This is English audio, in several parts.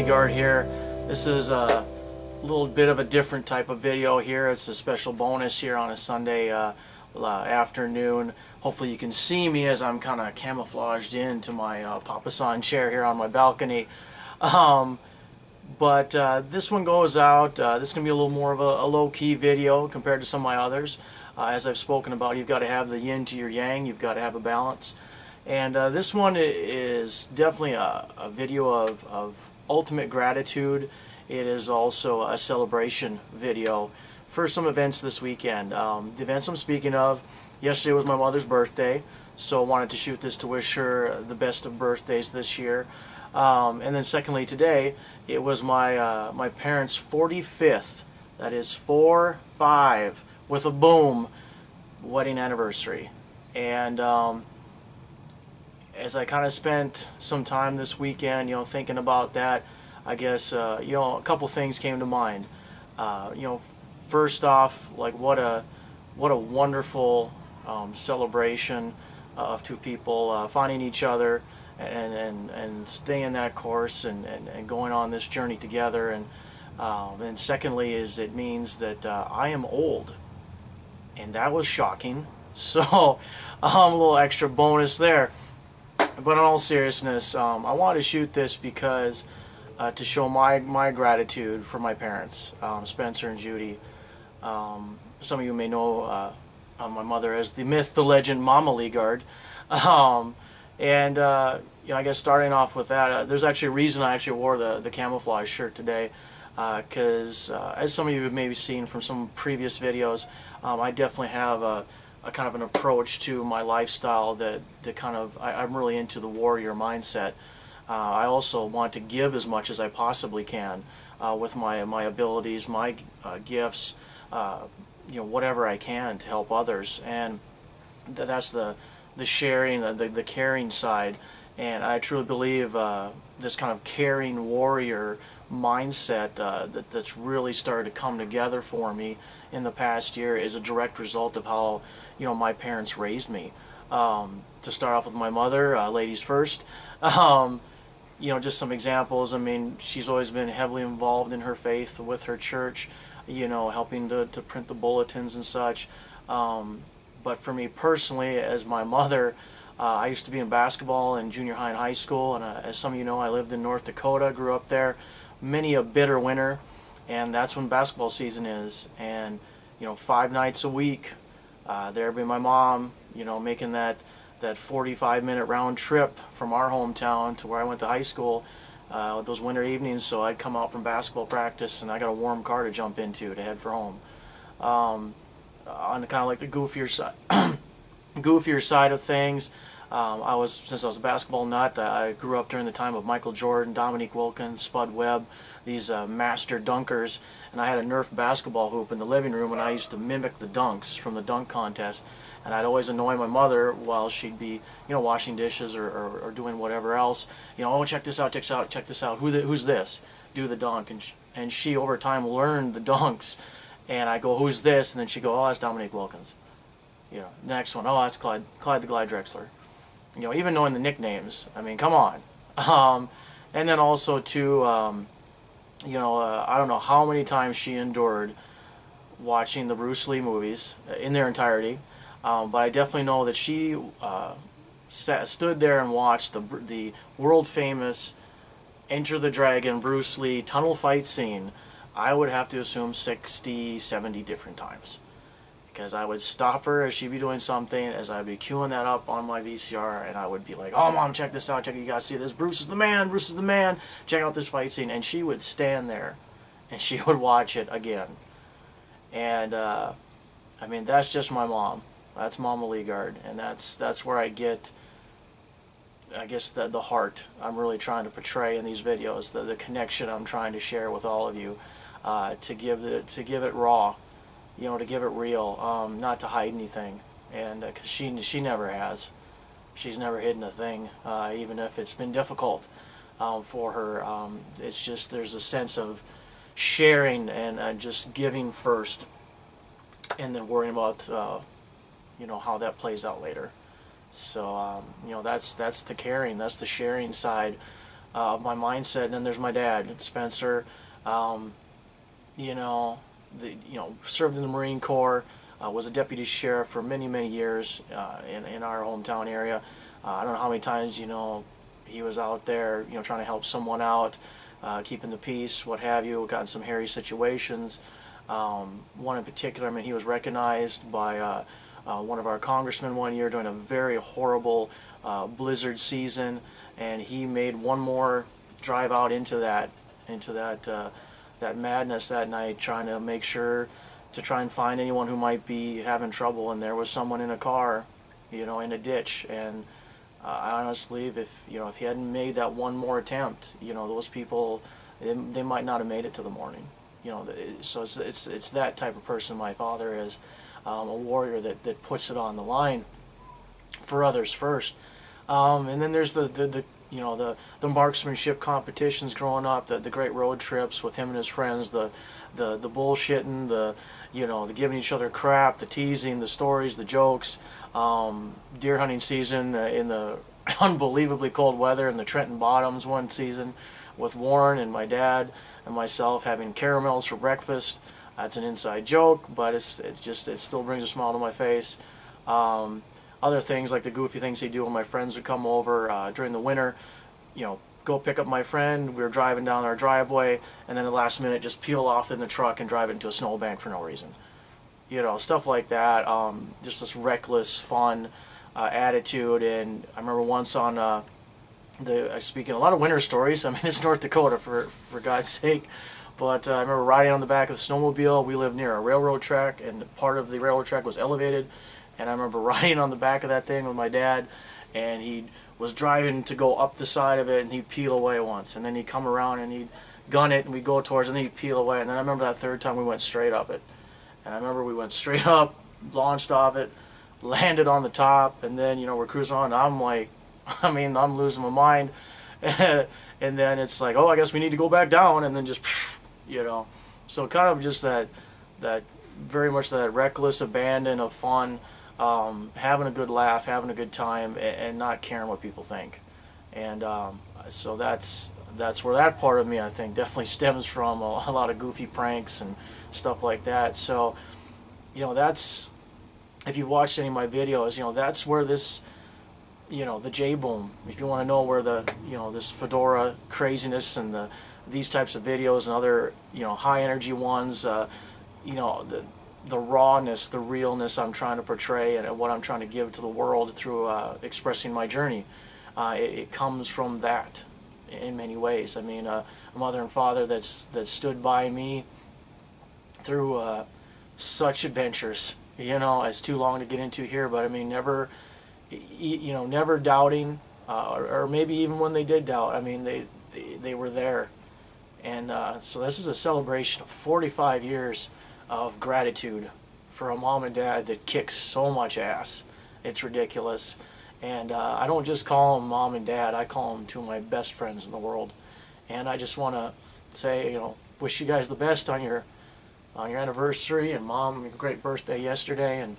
Leagard here. This is a little bit of a different type of video here. It's a special bonus here on a Sunday afternoon. Hopefully you can see me as I'm kind of camouflaged into my Papasan chair here on my balcony. But this one goes out. This is going to be a little more of a low-key video compared to some of my others. As I've spoken about, you've got to have the yin to your yang. You've got to have a balance. And this one is definitely a video of ultimate gratitude. It is also a celebration video for some events this weekend. The events I'm speaking of, yesterday was my mother's birthday, so I wanted to shoot this to wish her the best of birthdays this year. And then secondly, today, it was my parents' 45th, that is 4-5 with a boom, wedding anniversary. And as I kind of spent some time this weekend, thinking about that, I guess, a couple things came to mind. First off, like what a wonderful celebration of two people finding each other and staying that course and going on this journey together. And secondly, is it means that I am old, and that was shocking. So a little extra bonus there. But in all seriousness, I wanted to shoot this because to show my gratitude for my parents, Spencer and Judy. Some of you may know my mother as the myth, the legend, Mama Leagard. I guess starting off with that, there's actually a reason I actually wore the camouflage shirt today, because as some of you have maybe seen from some previous videos, I definitely have a kind of an approach to my lifestyle that I'm really into the warrior mindset. I also want to give as much as I possibly can with my abilities, my gifts, whatever I can to help others, and that's the sharing, the caring side. And I truly believe this kind of caring warrior mindset that's really started to come together for me in the past year is a direct result of how my parents raised me. To start off with my mother, ladies first. Just some examples. I mean, she's always been heavily involved in her faith with her church, helping to print the bulletins and such. But for me personally, as my mother, I used to be in basketball in junior high and high school, and as some of you know, I lived in North Dakota, grew up there, many a bitter winter, and that's when basketball season is. And 5 nights a week, there'd be my mom, making that 45-minute round trip from our hometown to where I went to high school, those winter evenings. So I'd come out from basketball practice and I got a warm car to jump into to head for home. On the kind of like the goofier side of things, since I was a basketball nut, I grew up during the time of Michael Jordan, Dominique Wilkins, Spud Webb, these master dunkers, and I had a Nerf basketball hoop in the living room, and I used to mimic the dunks from the dunk contest. And I'd always annoy my mother while she'd be, washing dishes or doing whatever else. Oh, check this out, check this out. Who's this? Do the dunk. And she over time learned the dunks. And I go, who's this? And then she'd go, oh, that's Dominique Wilkins. Next one, oh, that's Clyde the Glide Drexler. Even knowing the nicknames, I mean, come on. And then also too, I don't know how many times she endured watching the Bruce Lee movies in their entirety. But I definitely know that she stood there and watched the world-famous Enter the Dragon Bruce Lee tunnel fight scene, I would have to assume 60, 70 different times. Because I would stop her as she'd be doing something, as I'd be queuing that up on my VCR, and I would be like, oh, Mom, check this out, you gotta see this, Bruce is the man, Bruce is the man, check out this fight scene. And she would stand there, and she would watch it again. And, I mean, that's just my mom. That's Mama Leagard, and that's where I get, I guess, the heart I'm really trying to portray in these videos, the connection I'm trying to share with all of you, to give it raw, to give it real, not to hide anything, and because she never has, she's never hidden a thing, even if it's been difficult for her. It's just there's a sense of sharing and just giving first, and then worrying about how that plays out later. So that's the caring, that's the sharing side of my mindset. And then there's my dad, Spencer. You know, served in the Marine Corps, was a deputy sheriff for many, many years in our hometown area. I don't know how many times, you know, he was out there, you know, trying to help someone out, keeping the peace, what have you. Got in some hairy situations. One in particular, I mean, he was recognized by one of our congressmen one year during a very horrible blizzard season, and he made one more drive out into that madness that night, trying to make sure to try and find anyone who might be having trouble. And there was someone in a car, you know, in a ditch. And I honestly believe if he hadn't made that one more attempt, you know, those people, they might not have made it to the morning. You know, so it's that type of person my father is, a warrior that puts it on the line for others first. And then there's the marksmanship competitions growing up, the great road trips with him and his friends, the bullshitting, the giving each other crap, the teasing, the stories, the jokes, deer hunting season in the unbelievably cold weather in the Trenton Bottoms one season with Warren and my dad and myself having caramels for breakfast. That's an inside joke, but it still brings a smile to my face. Other things like the goofy things they do when my friends would come over during the winter, you know, go pick up my friend, we were driving down our driveway, and then at the last minute just peel off in the truck and drive it into a snowbank for no reason. You know, stuff like that, just this reckless, fun attitude. And I remember once on, speaking a lot of winter stories, I mean, it's North Dakota for God's sake, but I remember riding on the back of the snowmobile. We lived near a railroad track, and part of the railroad track was elevated. And I remember riding on the back of that thing with my dad, and he was driving to go up the side of it, and he'd peel away once, and then he'd come around and he'd gun it, and we'd go towards it, and then he'd peel away. And then I remember that third time we went straight up it. And I remember we went straight up, launched off it, landed on the top, and then, you know, we're cruising on, and I'm like, I mean, I'm losing my mind. And then it's like, oh, I guess we need to go back down, and then just, you know. So kind of just that very much that reckless abandon of fun, having a good laugh, having a good time, and not caring what people think. And so that's where that part of me, I think, definitely stems from, a lot of goofy pranks and stuff like that. So, you know, that's, if you've watched any of my videos, you know, that's where this, you know, the J-Boom, if you want to know where the, you know, this fedora craziness and these types of videos and other, you know, high energy ones, you know, the rawness, the realness I'm trying to portray and what I'm trying to give to the world through expressing my journey, it comes from that in many ways. I mean, a mother and father that stood by me through such adventures, you know, it's too long to get into here, but I mean, never, you know, never doubting, or maybe even when they did doubt, I mean, they were there. And so this is a celebration of 45 years of gratitude for a mom and dad that kicks so much ass. It's ridiculous. And I don't just call them mom and dad, I call them two of my best friends in the world. And I just want to say, you know, wish you guys the best on your anniversary, and Mom, your great birthday yesterday. And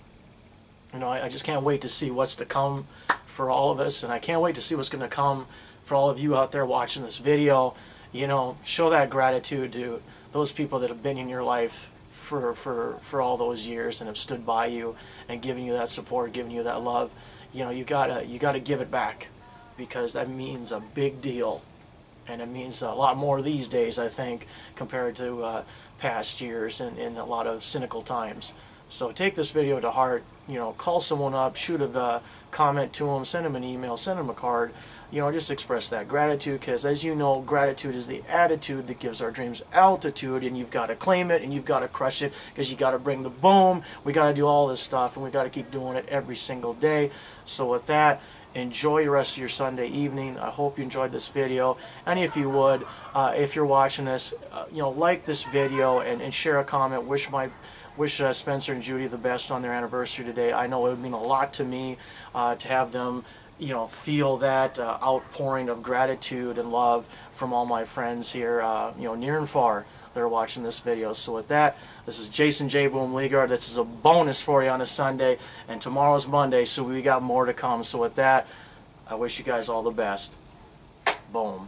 you know, I just can't wait to see what's to come for all of us, and I can't wait to see what's going to come for all of you out there watching this video. You know, show that gratitude to those people that have been in your life for all those years and have stood by you and given you that support, giving you that love. You know, you gotta give it back, because that means a big deal, and it means a lot more these days, I think, compared to past years and in a lot of cynical times. So take this video to heart. You know, call someone up, shoot a comment to them, send them an email, send them a card. You know, just express that gratitude, because as you know, gratitude is the attitude that gives our dreams altitude, and you've got to claim it and you've got to crush it, because you got to bring the boom. We got to do all this stuff, and we got to keep doing it every single day. So with that, enjoy the rest of your Sunday evening. I hope you enjoyed this video, and if you would, if you're watching this, you know, like this video and share a comment. Wish Spencer and Judy the best on their anniversary today. I know it would mean a lot to me to have them, you know, feel that outpouring of gratitude and love from all my friends here, you know, near and far, that are watching this video. So with that, this is Jason J. Boom Leaguard. This is a bonus for you on a Sunday, and tomorrow's Monday, so we got more to come. So with that, I wish you guys all the best. Boom.